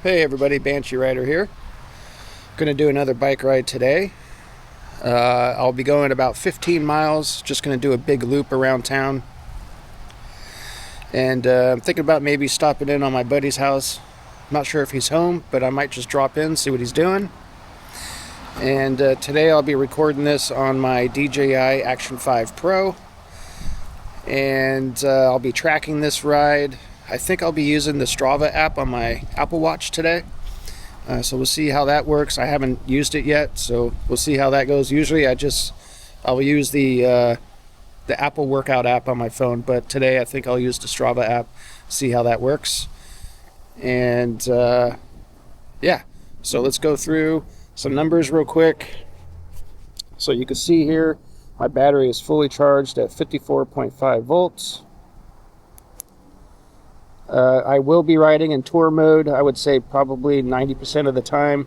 Hey everybody, Banshee Rider here. Gonna do another bike ride today. I'll be going about 15 miles, just gonna do a big loop around town. And I'm thinking about maybe stopping in on my buddy's house. I'm not sure if he's home, but I might just drop in, see what he's doing. And today I'll be recording this on my DJI Action 5 Pro. And I'll be tracking this ride. I think I'll be using the Strava app on my Apple Watch today. So we'll see how that works. I haven't used it yet, so we'll see how that goes. Usually I'll use the Apple Workout app on my phone, but today I think I'll use the Strava app, see how that works. And yeah, so let's go through some numbers real quick. So you can see here, my battery is fully charged at 54.5 volts. I will be riding in tour mode, I would say probably 90% of the time.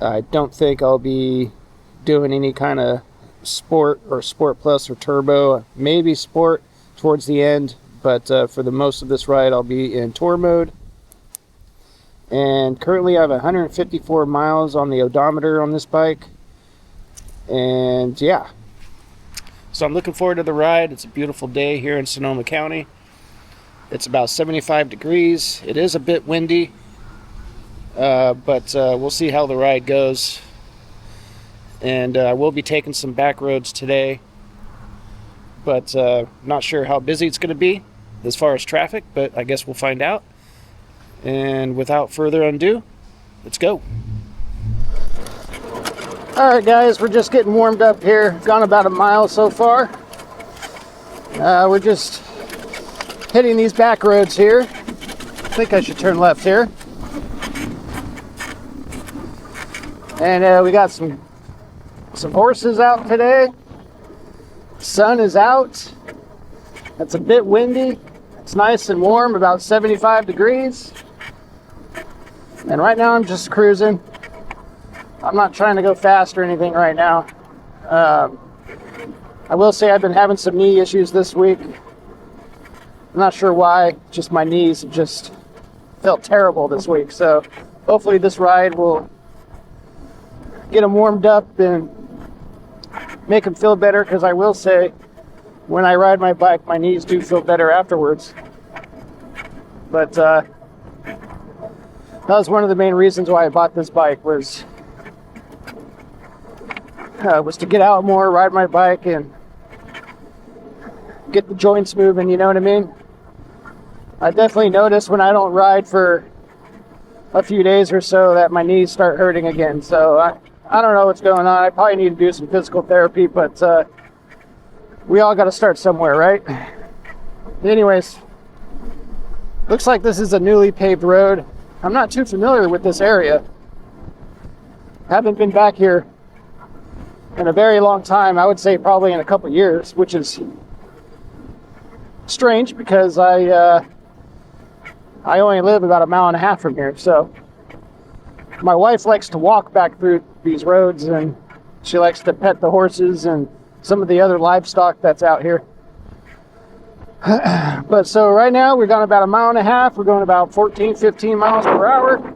I don't think I'll be doing any kind of sport or sport plus or turbo, maybe sport towards the end, but for the most of this ride I'll be in tour mode. And currently I have 154 miles on the odometer on this bike. And yeah, so I'm looking forward to the ride. It's a beautiful day here in Sonoma County. It's about 75 degrees. It is a bit windy, but we'll see how the ride goes. And I will be taking some back roads today, but not sure how busy it's going to be as far as traffic, but I guess we'll find out. And without further ado, let's go. All right, guys, we're just getting warmed up here. Gone about a mile so far. We're just hitting these back roads here. I think I should turn left here. And we got some horses out today. Sun is out. It's a bit windy. It's nice and warm, about 75 degrees. And right now I'm just cruising. I'm not trying to go fast or anything right now. I will say I've been having some knee issues this week. I'm not sure why, just my knees have just felt terrible this week. So hopefully this ride will get them warmed up and make them feel better, because I will say when I ride my bike, my knees do feel better afterwards. But that was one of the main reasons why I bought this bike, was to get out more, ride my bike, and get the joints moving, you know what I mean? I definitely notice when I don't ride for a few days or so that my knees start hurting again. So I don't know what's going on. I probably need to do some physical therapy, but we all got to start somewhere, right? Anyways, looks like this is a newly paved road. I'm not too familiar with this area. Haven't been back here in a very long time. I would say probably in a couple years, which is strange because I only live about a mile and a half from here. So my wife likes to walk back through these roads, and she likes to pet the horses and some of the other livestock that's out here. But so right now we're going about a mile and a half. We're going about 14, 15 miles per hour.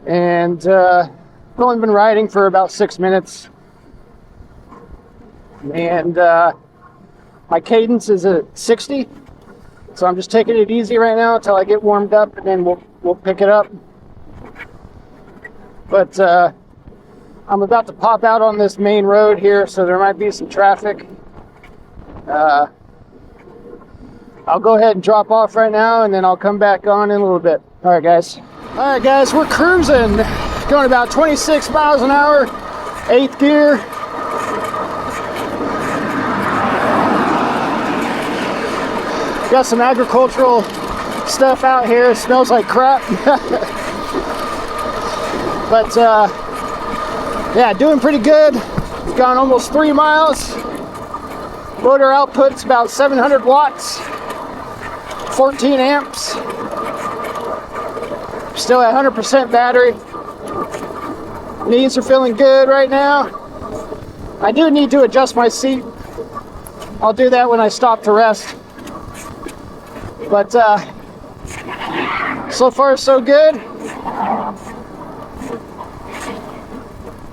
And I've only been riding for about 6 minutes. And my cadence is at 60. So I'm just taking it easy right now until I get warmed up, and then we'll pick it up. But I'm about to pop out on this main road here, so there might be some traffic. I'll go ahead and drop off right now, and then I'll come back on in a little bit. All right, guys, we're cruising, going about 26 miles an hour, 8th gear. Got some agricultural stuff out here. It smells like crap. But yeah, doing pretty good. We've gone almost 3 miles. Motor output's about 700 watts, 14 amps. Still at 100% battery. Knees are feeling good right now. I do need to adjust my seat. I'll do that when I stop to rest. But So far, so good.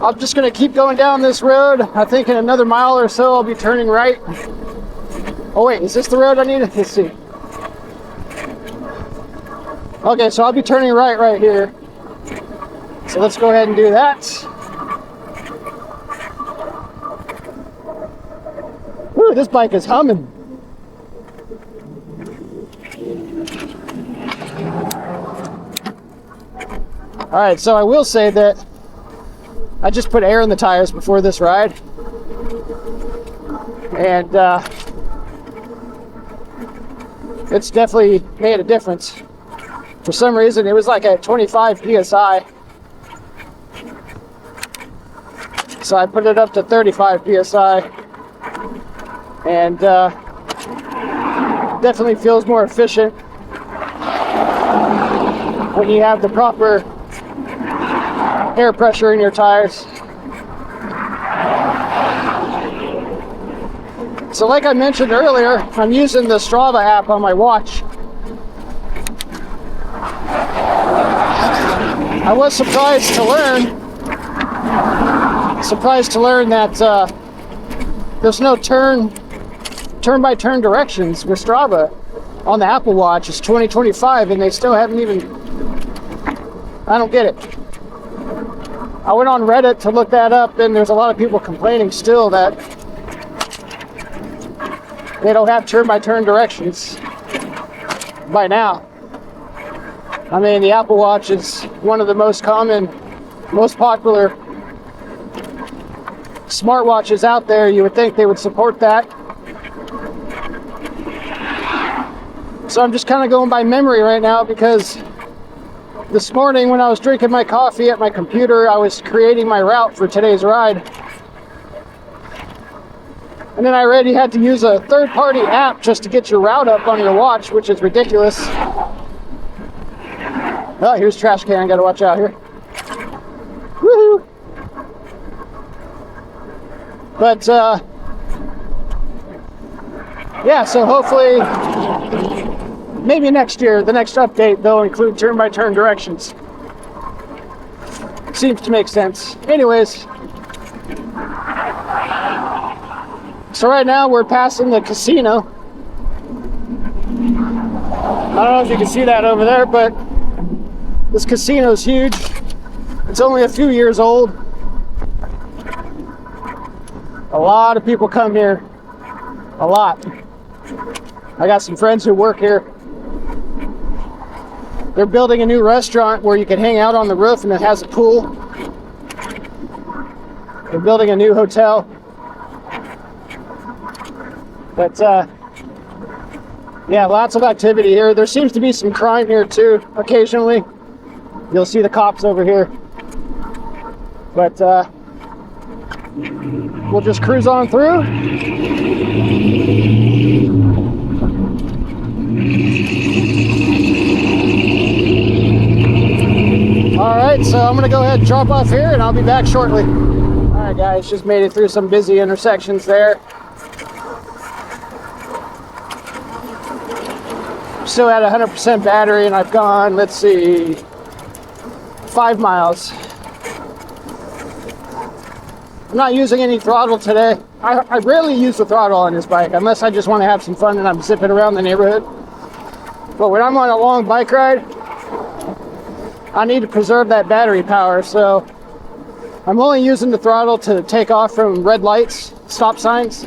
I'm just gonna keep going down this road. I think in another mile or so, I'll be turning right. Oh wait, is this the road I need? Let's see. Okay, so I'll be turning right here. So let's go ahead and do that. Whew, this bike is humming. All right, so I will say that I just put air in the tires before this ride, and it's definitely made a difference. For some reason, it was like at 25 psi, so I put it up to 35 psi, and definitely feels more efficient when you have the proper air pressure in your tires. So like I mentioned earlier, I'm using the Strava app on my watch. I was surprised to learn that there's no turn-by-turn directions with Strava on the Apple Watch. It's 2025 and they still haven't even, I don't get it. I went on Reddit to look that up, and there's a lot of people complaining still that they don't have turn-by-turn directions by now. I mean, the Apple Watch is one of the most common, most popular smartwatches out there. You would think they would support that. So I'm just kind of going by memory right now, because this morning when I was drinking my coffee at my computer, I was creating my route for today's ride. And then I read you had to use a third-party app just to get your route up on your watch, which is ridiculous. Oh, here's trash can. Gotta watch out here. Woohoo! But, yeah, so hopefully, maybe next year, the next update, they'll include turn-by-turn directions. Seems to make sense. Anyways, so right now we're passing the casino. I don't know if you can see that over there, but this casino is huge. It's only a few years old. A lot of people come here. A lot. I got some friends who work here. They're building a new restaurant where you can hang out on the roof and it has a pool. They're building a new hotel. But yeah, lots of activity here. There seems to be some crime here too, occasionally. You'll see the cops over here. But we'll just cruise on through. Alright, so I'm gonna go ahead and drop off here and I'll be back shortly. Alright guys, just made it through some busy intersections there. Still at 100% battery, and I've gone, let's see, 5 miles. I'm not using any throttle today. I rarely use the throttle on this bike unless I just want to have some fun and I'm zipping around the neighborhood. But when I'm on a long bike ride, I need to preserve that battery power, so I'm only using the throttle to take off from red lights, stop signs.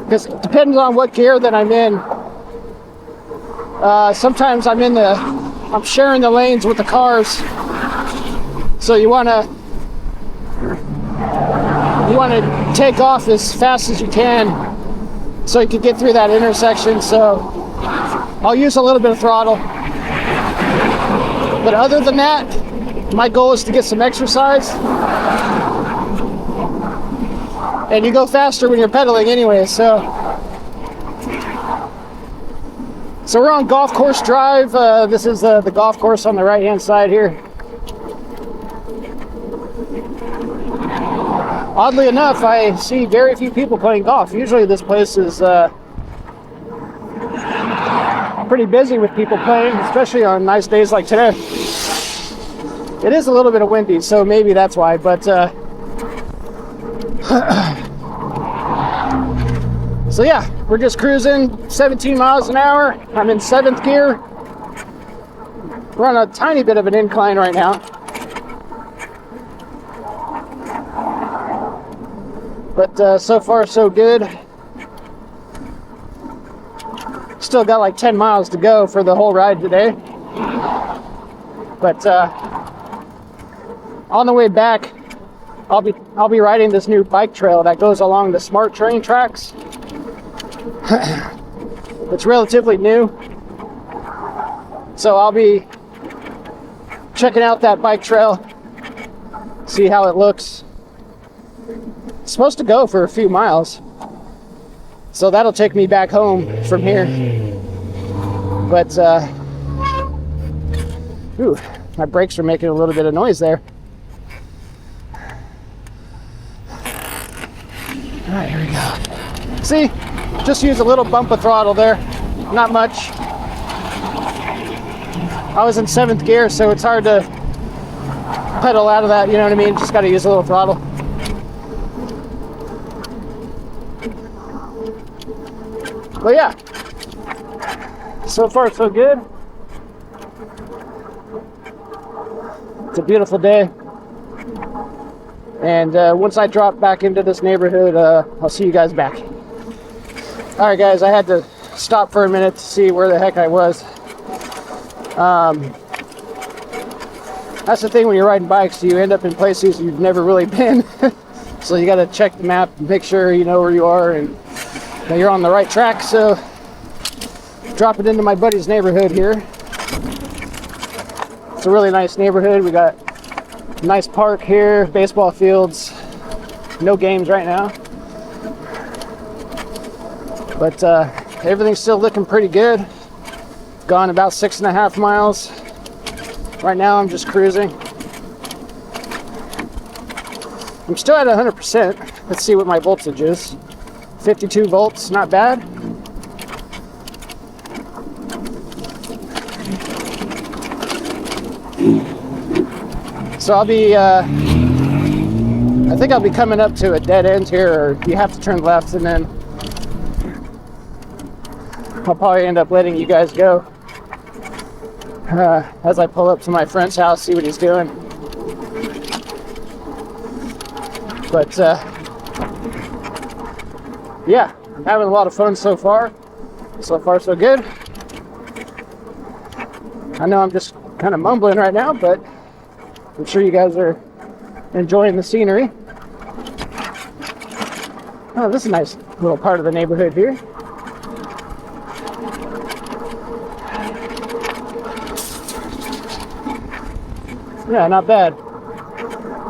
Because it depends on what gear that I'm in. Sometimes I'm sharing the lanes with the cars. So you want to take off as fast as you can so you can get through that intersection. So I'll use a little bit of throttle. But other than that, my goal is to get some exercise. And you go faster when you're pedaling anyway, so we're on Golf Course Drive. This is the golf course on the right hand side here. Oddly enough, I see very few people playing golf. Usually this place is pretty busy with people playing, especially on nice days like today. It is a little bit of windy, so maybe that's why, but so yeah, we're just cruising 17 miles an hour. I'm in 7th gear. We're on a tiny bit of an incline right now. But so far so good. Still got like 10 miles to go for the whole ride today. But on the way back, I'll be riding this new bike trail that goes along the smart train tracks. It's relatively new, so I'll be checking out that bike trail, see how it looks. It's supposed to go for a few miles, so that'll take me back home from here. But ooh, my brakes are making a little bit of noise there. All right, here we go. See, just use a little bump of throttle there, not much. I was in 7th gear, so it's hard to pedal out of that, you know what I mean? Just got to use a little throttle. But yeah, so far so good. It's a beautiful day. And once I drop back into this neighborhood, I'll see you guys back. All right, guys, I had to stop for a minute to see where the heck I was. That's the thing when you're riding bikes, you end up in places you've never really been. So you got to check the map and make sure you know where you are and that you're on the right track. So dropping into my buddy's neighborhood here. It's a really nice neighborhood. We got a nice park here, baseball fields. No games right now. But everything's still looking pretty good. Gone about 6.5 miles. Right now I'm just cruising. I'm still at 100%. Let's see what my voltage is. 52 volts, not bad. So I'll be, I think I'll be coming up to a dead end here, or you have to turn left, and then I'll probably end up letting you guys go as I pull up to my friend's house, see what he's doing. But yeah, I'm having a lot of fun so far. So far so good. I know I'm just kind of mumbling right now, but I'm sure you guys are enjoying the scenery. Oh, this is a nice little part of the neighborhood here. Yeah, not bad.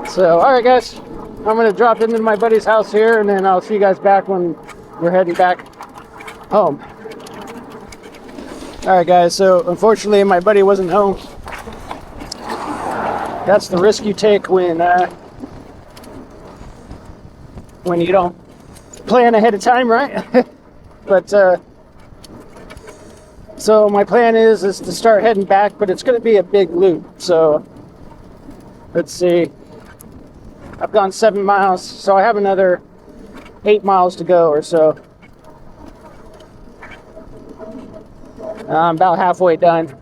So, alright guys, I'm going to drop into my buddy's house here, and then I'll see you guys back when we're heading back home. Alright guys, so unfortunately my buddy wasn't home. That's the risk you take when you don't plan ahead of time, right? But so my plan is to start heading back, but it's going to be a big loop. So let's see. I've gone 7 miles, so I have another 8 miles to go or so. I'm about halfway done.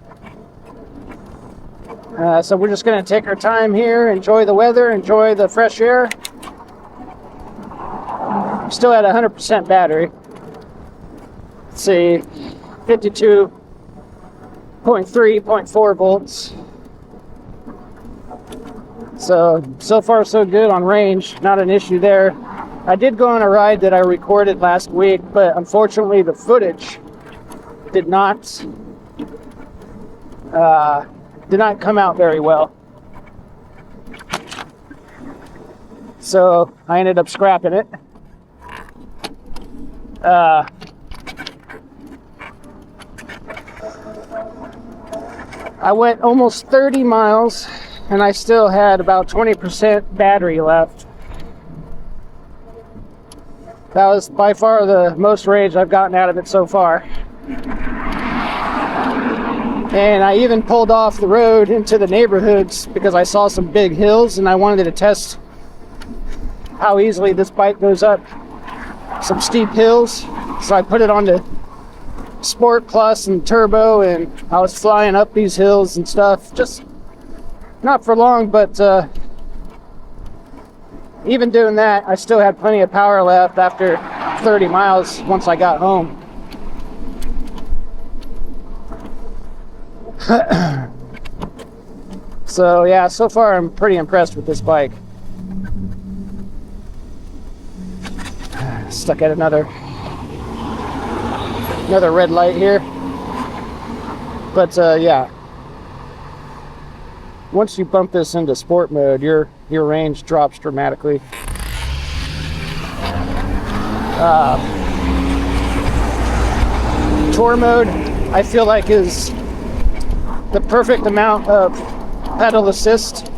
So we're just going to take our time here, enjoy the weather, enjoy the fresh air. I'm still at 100% battery. Let's see, 52.3, 0.4 volts. So far so good on range, not an issue there. I did go on a ride that I recorded last week, but unfortunately the footage did not come out very well. So I ended up scrapping it. I went almost 30 miles and I still had about 20% battery left. That was by far the most range I've gotten out of it so far. And I even pulled off the road into the neighborhoods because I saw some big hills and I wanted to test how easily this bike goes up some steep hills. So I put it on the Sport Plus and Turbo, and I was flying up these hills and stuff. Just not for long, but even doing that, I still had plenty of power left after 30 miles once I got home. So yeah, so far I'm pretty impressed with this bike. Stuck at another red light here. But yeah, once you bump this into sport mode, your range drops dramatically. Tour mode, I feel like, is the perfect amount of pedal assist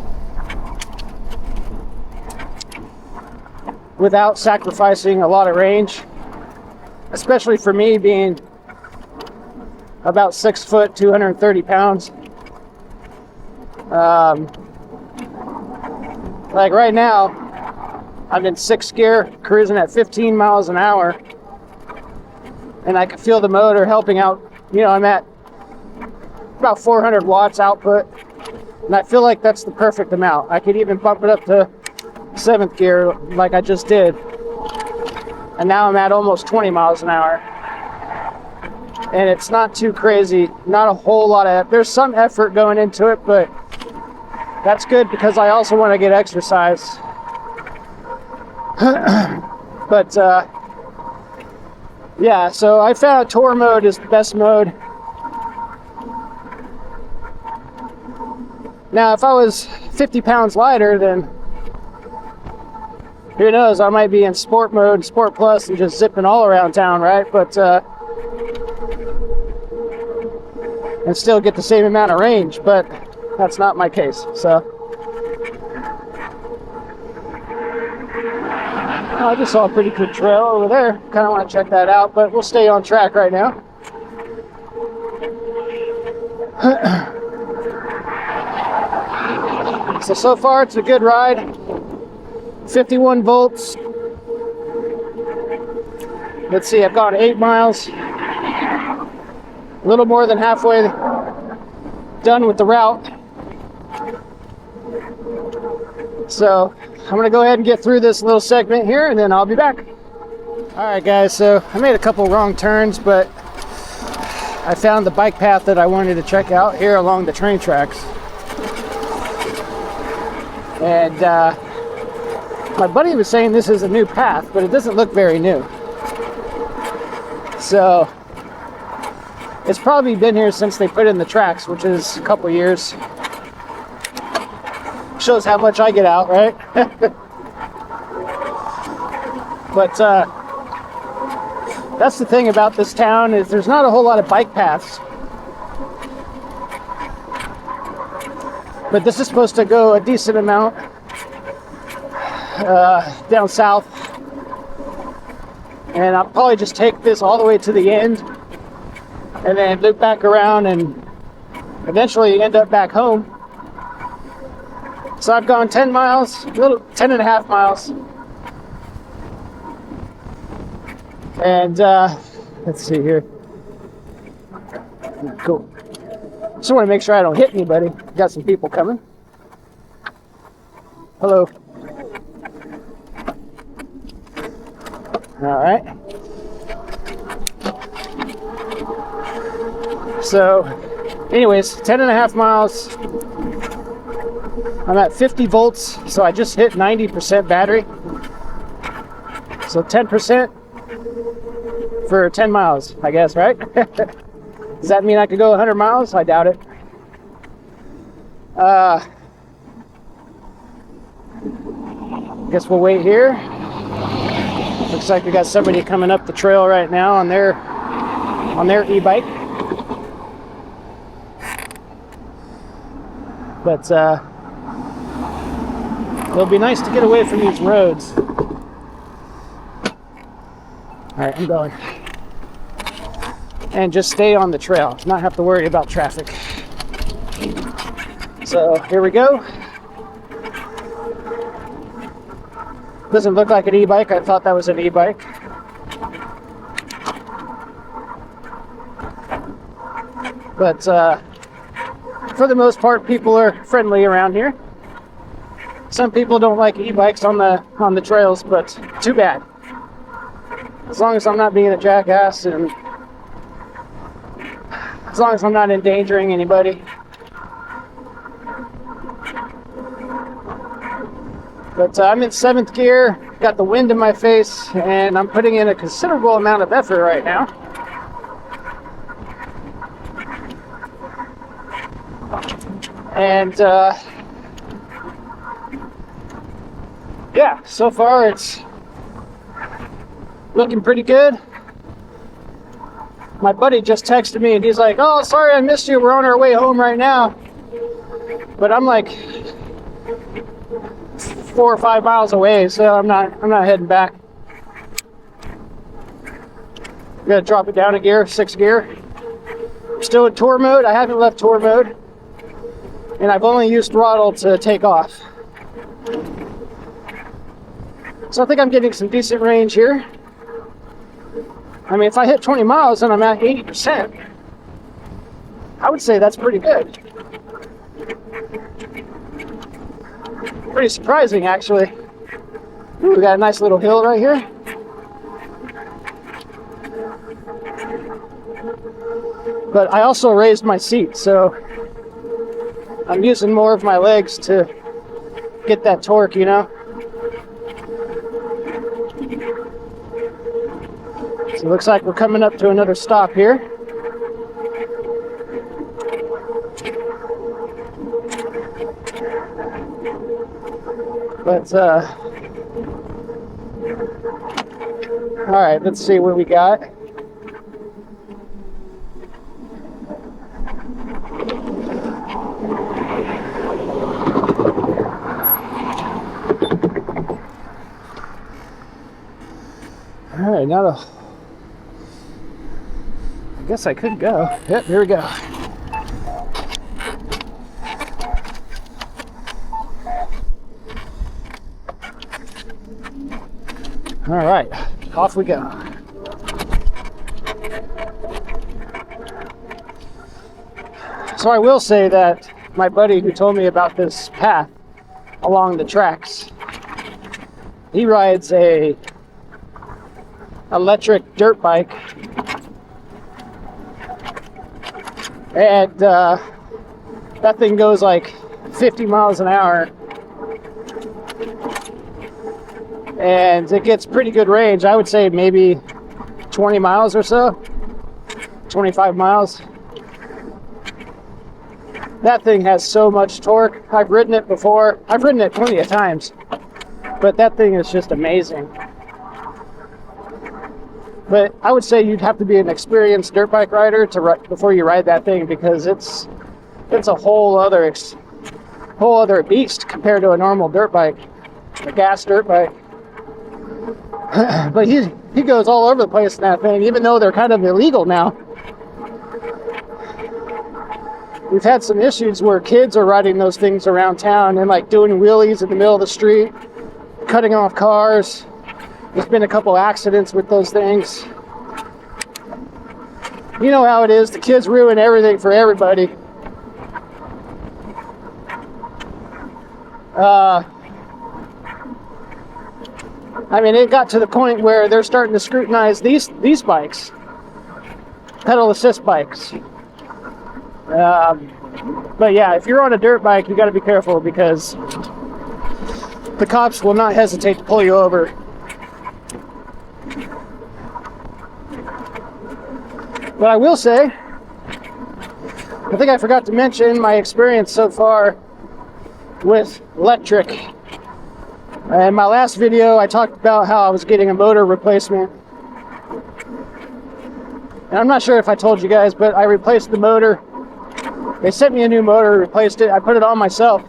without sacrificing a lot of range, especially for me being about 6 foot, 230 pounds. Like right now, I'm in 6th gear, cruising at 15 miles an hour, and I can feel the motor helping out. You know, I'm at about 400 watts output, and I feel like that's the perfect amount. I could even bump it up to 7th gear like I just did, and now I'm at almost 20 miles an hour, and it's not too crazy. Not a whole lot of, there's some effort going into it, but that's good because I also want to get exercise. But yeah, so I found tour mode is the best mode. Now, if I was 50 pounds lighter, then who knows, I might be in sport mode, Sport Plus, and just zipping all around town, right? But and still get the same amount of range, but that's not my case. So I just saw a pretty good trail over there. Kind of want to check that out, but we'll stay on track right now. So far it's a good ride. 51 volts. Let's see, I've gone 8 miles. A little more than halfway done with the route. So I'm going to go ahead and get through this little segment here, and then I'll be back. Alright guys, so I made a couple wrong turns, but I found the bike path that I wanted to check out here along the train tracks. And my buddy was saying this is a new path, but it doesn't look very new. So it's probably been here since they put in the tracks, which is a couple years. Shows how much I get out, right? But that's the thing about this town, is there's not a whole lot of bike paths. But this is supposed to go a decent amount down south, and I'll probably just take this all the way to the end and then loop back around and eventually end up back home. So I've gone 10 miles, a little 10 and a half miles, and let's see here. Cool. Just want to make sure I don't hit anybody. Got some people coming. Hello. All right. So anyways, 10 and a half miles. I'm at 50 volts, so I just hit 90% battery. So 10% for 10 miles, I guess, right? Does that mean I could go 100 miles? I doubt it. Guess we'll wait here. Looks like we got somebody coming up the trail right now on their e-bike. But it'll be nice to get away from these roads. All right, I'm going. And just stay on the trail, not have to worry about traffic. So here we go. Doesn't look like an e-bike. I thought that was an e-bike. But for the most part, people are friendly around here. Some people don't like e-bikes on the trails, but too bad. As long as I'm not being a jackass and as long as I'm not endangering anybody. But I'm in 7th gear, got the wind in my face, and I'm putting in a considerable amount of effort right now. And yeah, so far it's looking pretty good. My buddy just texted me and he's like, "Oh, sorry I missed you. We're on our way home right now." But I'm like 4 or 5 miles away, so I'm not heading back. I'm gonna drop it down a gear, 6th gear. I'm still in tour mode. I haven't left tour mode, and I've only used throttle to take off. So I think I'm getting some decent range here. I mean, if I hit 20 miles and I'm at 80%, I would say that's pretty good. Pretty surprising, actually. Ooh, we got a nice little hill right here. But I also raised my seat, so I'm using more of my legs to get that torque, you know? So it looks like we're coming up to another stop here. But, all right, let's see what we got. All right, now I guess I could go. Yep, here we go. All right, off we go. So I will say that my buddy who told me about this path along the tracks, he rides a electric dirt bike, and that thing goes like 50 miles an hour, and it gets pretty good range. I would say maybe 20 miles or so, 25 miles. That thing has so much torque. I've ridden it before. I've ridden it plenty of times, but that thing is just amazing. But I would say you'd have to be an experienced dirt bike rider before you ride that thing, because it's a whole other beast compared to a normal dirt bike, a gas dirt bike. But he goes all over the place in that thing, even though they're kind of illegal now. We've had some issues where kids are riding those things around town and like doing wheelies in the middle of the street, cutting off cars. There's been a couple accidents with those things. You know how it is. The kids ruin everything for everybody. I mean, it got to the point where they're starting to scrutinize these bikes, pedal assist bikes. But yeah, if you're on a dirt bike, you got to be careful, because the cops will not hesitate to pull you over. But I will say, I think I forgot to mention my experience so far with Lectric. In my last video, I talked about how I was getting a motor replacement. And I'm not sure if I told you guys, but I replaced the motor. They sent me a new motor, replaced it. I put it on myself,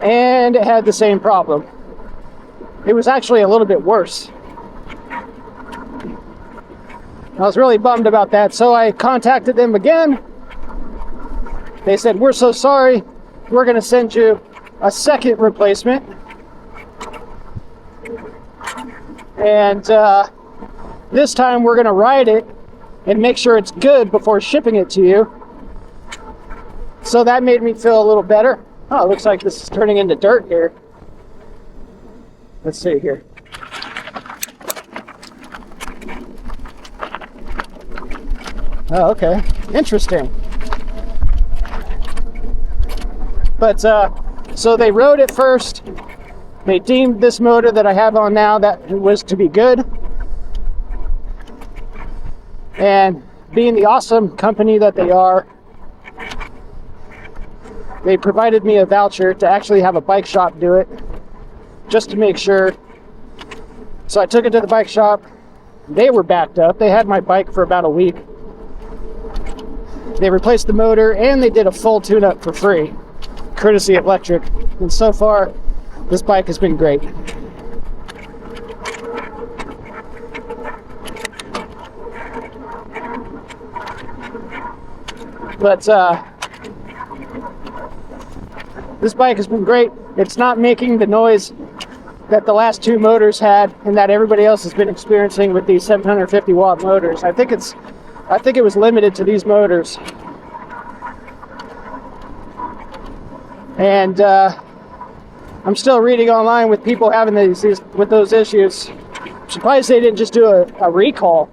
and it had the same problem. It was actually a little bit worse. I was really bummed about that, so I contacted them again. They said, we're so sorry, we're going to send you a second replacement. And this time we're going to ride it and make sure it's good before shipping it to you. So that made me feel a little better. Oh, it looks like this is turning into dirt here. Let's see here. Oh, okay. Interesting. But, so they rode it first. They deemed this motor that I have on now that it was to be good. And being the awesome company that they are, they provided me a voucher to actually have a bike shop do it, just to make sure. So I took it to the bike shop. They were backed up. They had my bike for about a week. They replaced the motor and they did a full tune-up for free, courtesy of Lectric. And so far, this bike has been great. But this bike has been great. It's not making the noise that the last two motors had and that everybody else has been experiencing with these 750 watt motors. I think it was limited to these motors. And I'm still reading online with people having these with those issues. I'm surprised they didn't just do a recall.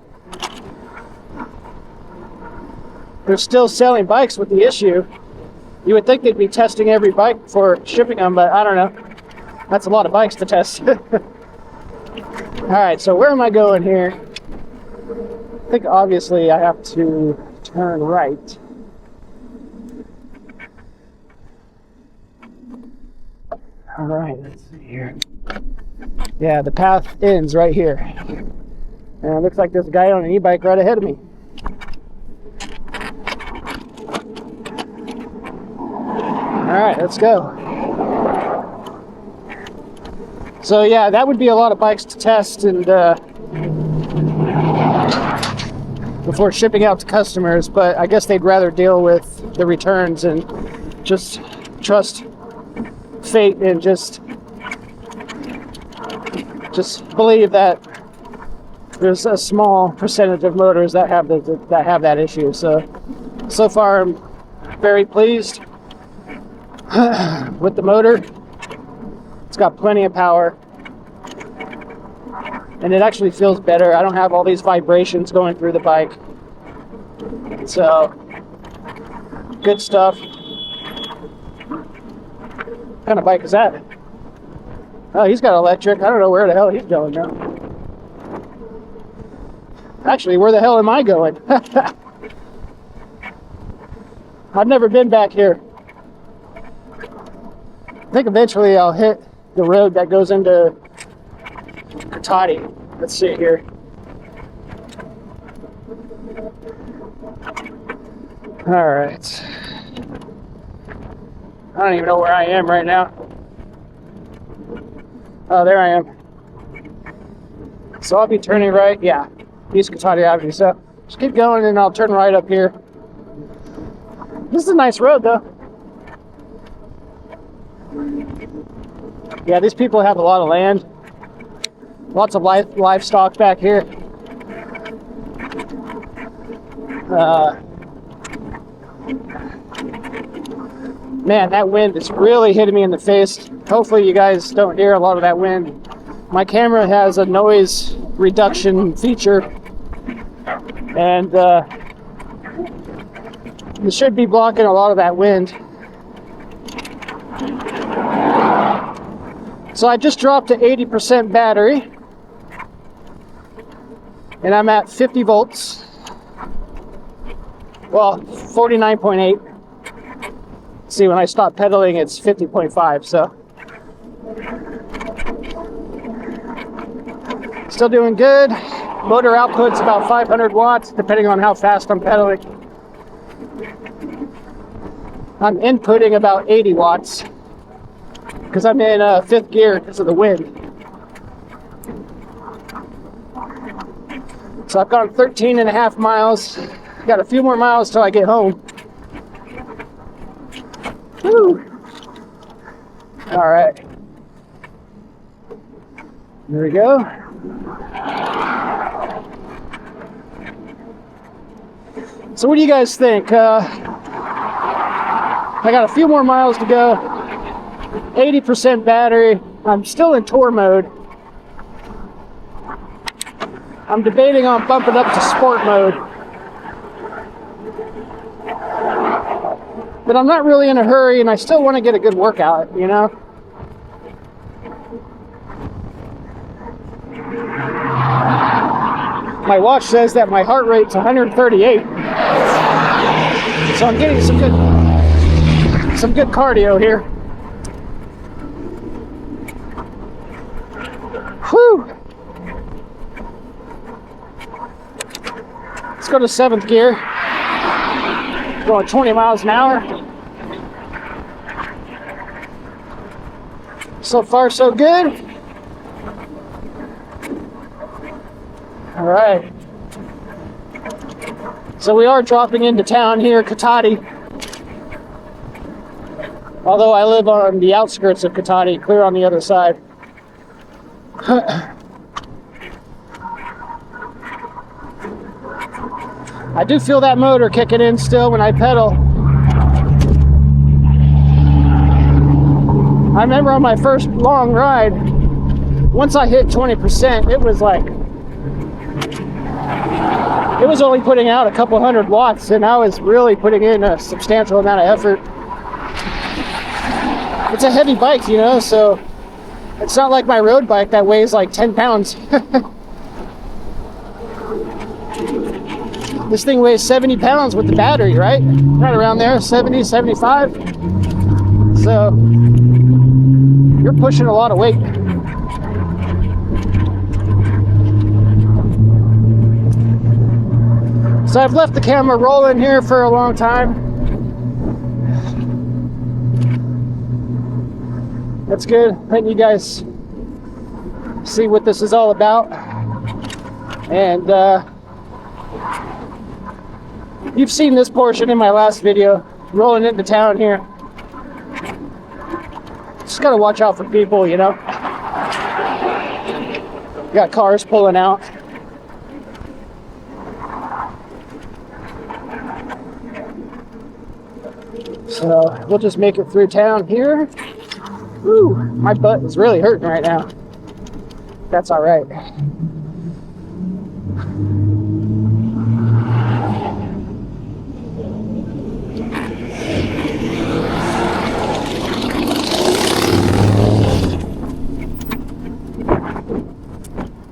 They're still selling bikes with the issue. You would think they'd be testing every bike before shipping them, but I don't know. That's a lot of bikes to test. Alright, so where am I going here? I think obviously I have to turn right. Alright, let's see here. Yeah, the path ends right here. And it looks like there's a guy on an e-bike right ahead of me. Alright, let's go. So yeah, that would be a lot of bikes to test and before shipping out to customers, but I guess they'd rather deal with the returns and just trust fate and just believe that there's a small percentage of motors that have that issue. So far I'm very pleased with the motor. It's got plenty of power and it actually feels better. I don't have all these vibrations going through the bike. So good stuff. What kind of bike is that? Oh, he's got electric. I don't know where the hell he's going now. Actually, where the hell am I going? I've never been back here. I think eventually I'll hit the road that goes into Katati. Let's see here. All right. I don't even know where I am right now. Oh, there I am. So I'll be turning right. Yeah, East Katati Avenue. So just keep going and I'll turn right up here. This is a nice road though. Yeah, these people have a lot of land. Lots of livestock back here. Man, that wind is really hitting me in the face. Hopefully you guys don't hear a lot of that wind. My camera has a noise reduction feature, and it should be blocking a lot of that wind. So I just dropped to 80% battery, and I'm at 50 volts. Well, 49.8. See, when I stop pedaling, it's 50.5, so. Still doing good. Motor output's about 500 watts, depending on how fast I'm pedaling. I'm inputting about 80 watts, because I'm in fifth gear because of the wind. So I've gone 13.5 miles. Got a few more miles till I get home. Woo. All right. Here we go. So what do you guys think? I got a few more miles to go. 80% battery. I'm still in tour mode. I'm debating on bumping up to sport mode. But I'm not really in a hurry, and I still want to get a good workout, you know? My watch says that my heart rate's 138. So I'm getting some good cardio here. Whew. Let's go to 7th gear. Going 20 miles an hour. So far, so good. All right. So we are dropping into town here, Katati. Although I live on the outskirts of Katati, clear on the other side. I do feel that motor kicking in still when I pedal. I remember on my first long ride, once I hit 20%, it was like, it was only putting out a couple 100 watts, and I was really putting in a substantial amount of effort. It's a heavy bike, you know, so it's not like my road bike that weighs like 10 pounds. This thing weighs 70 pounds with the battery, right? Right around there, 70, 75. So you're pushing a lot of weight. So I've left the camera rolling here for a long time. That's good. Letting you guys see what this is all about. And you've seen this portion in my last video, rolling into town here. Just gotta watch out for people, you know. Got cars pulling out. So we'll just make it through town here. Woo, my butt is really hurting right now. That's all right.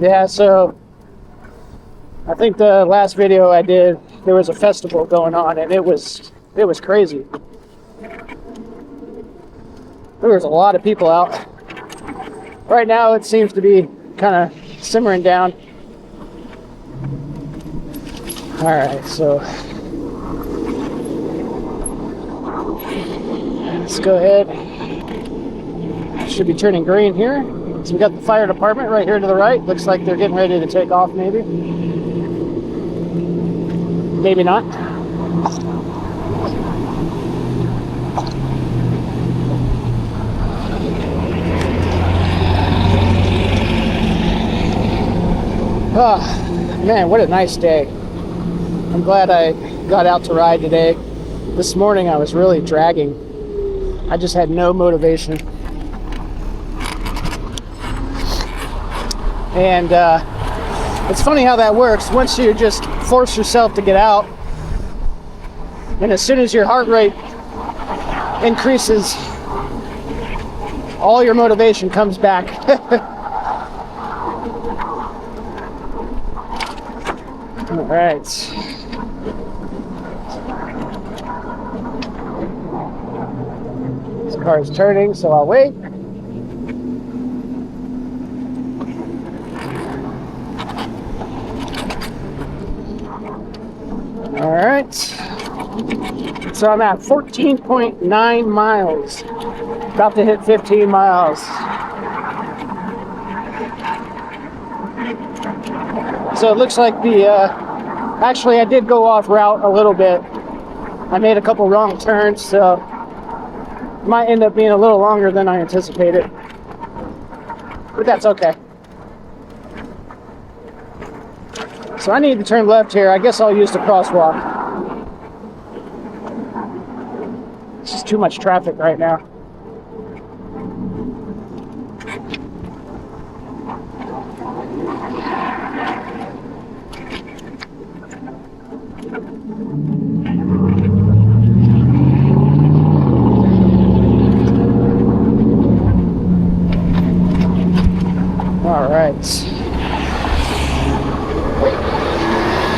Yeah, so I think the last video I did, there was a festival going on, and it was crazy. There was a lot of people out. Right now it seems to be kind of simmering down. All right, so let's go ahead. Should be turning green here. So we got the fire department right here to the right. Looks like they're getting ready to take off, maybe. Maybe not. Oh, man, what a nice day. I'm glad I got out to ride today. This morning I was really dragging. I just had no motivation. And it's funny how that works. Once you just force yourself to get out, and as soon as your heart rate increases, all your motivation comes back. All right. This car is turning, so I'll wait. All right, so I'm at 14.9 miles, about to hit 15 miles. So it looks like the, actually I did go off route a little bit. I made a couple wrong turns, so it might end up being a little longer than I anticipated. But that's okay. So I need to turn left here. I guess I'll use the crosswalk. It's just too much traffic right now.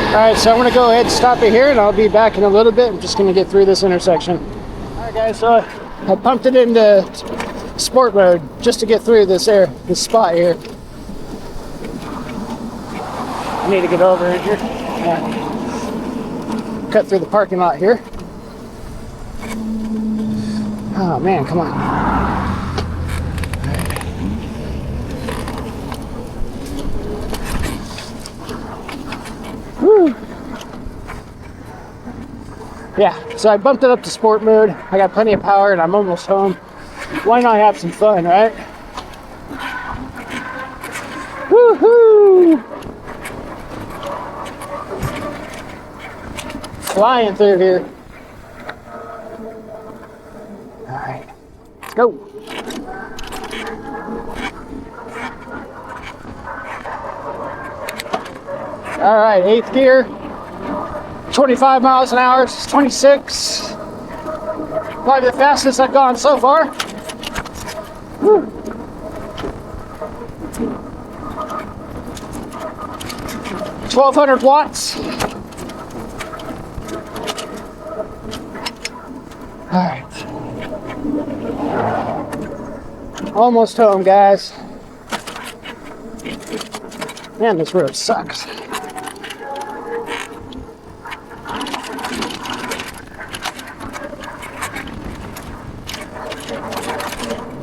All right, so I'm going to go ahead and stop it here, and I'll be back in a little bit. I'm just going to get through this intersection. All right, guys, so I pumped it into sport mode just to get through this spot here. I need to get over in here. Cut through the parking lot here. Oh, man, come on. Whew. Yeah, so I bumped it up to sport mode. I got plenty of power and I'm almost home. Why not have some fun, right? Woohoo! Flying through here. All right, let's go. All right, 8th gear, 25 miles an hour, 26. Probably the fastest I've gone so far. Woo. 1,200 watts. All right. Almost home, guys. Man, this road sucks.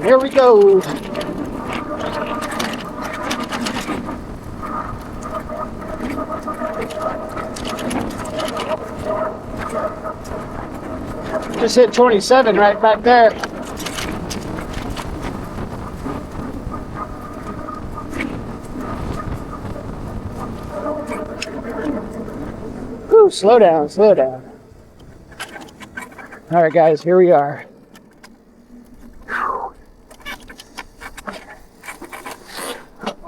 Here we go. Just hit 27 right back there. Whew, slow down, slow down. All right, guys, here we are.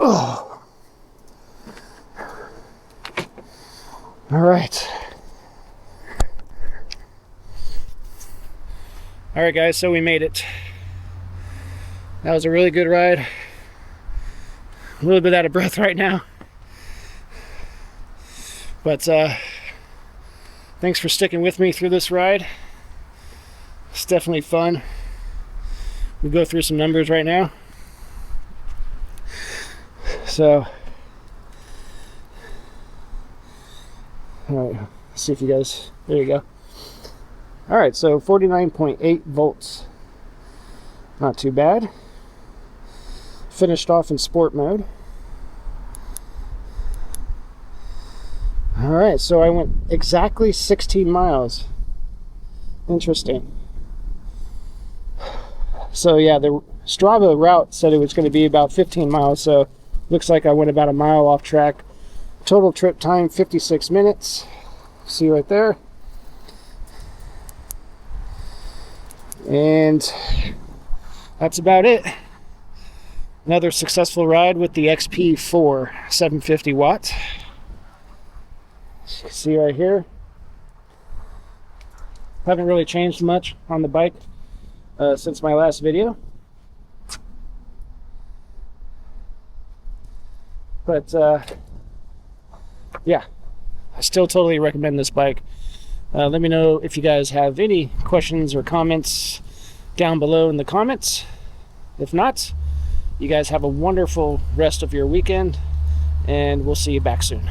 Oh. All right. All right, guys, so we made it. That was a really good ride. A little bit out of breath right now. But thanks for sticking with me through this ride. It's definitely fun. We'll go through some numbers right now. So, all right, let's see if you guys, there you go. All right, so 49.8 volts. Not too bad. Finished off in sport mode. All right, so I went exactly 16 miles. Interesting. So yeah, the Strava route said it was going to be about 15 miles, so looks like I went about a mile off track. Total trip time, 56 minutes. See right there. And that's about it. Another successful ride with the XP4 750 watts. See right here. Haven't really changed much on the bike since my last video. But yeah, I still totally recommend this bike. Let me know if you guys have any questions or comments down below in the comments. If not, you guys have a wonderful rest of your weekend, and we'll see you back soon.